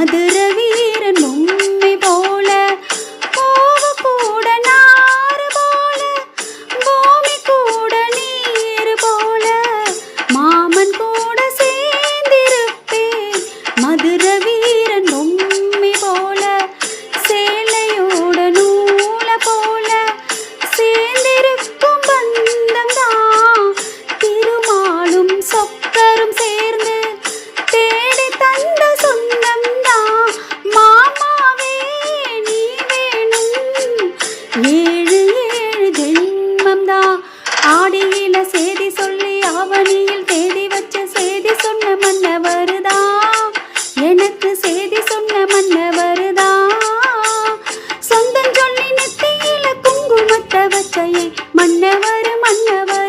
மதுர வீரன் உண்மை போல பூவு கூட நாறு போல பூமி கூட நீர் போல மாமன் கூட சேர்ந்திருப்பேன் மதுர வீரன் உண்மை போல சேலையோட நூல போல சேர்ந்திருக்கும் பந்தம் தான் திருமாலும் சொக்கரும் சேர்ந்து தேடி தந்த சொந்தம் தான் மாமாவே நீ வேணும் ஏழு ஏழு ஜென்மம் தான் ஆடியில செய்தி சொல்லி அவனியில் தேடி வச்ச செய்தி சொன்ன மன்னவருதா எனக்கு செய்தி சொன்ன மன்னவருதா சொந்தம் சொல்லி நெத்தியில குங்குமத்தை வச்சையே மன்னவர் மன்னவர்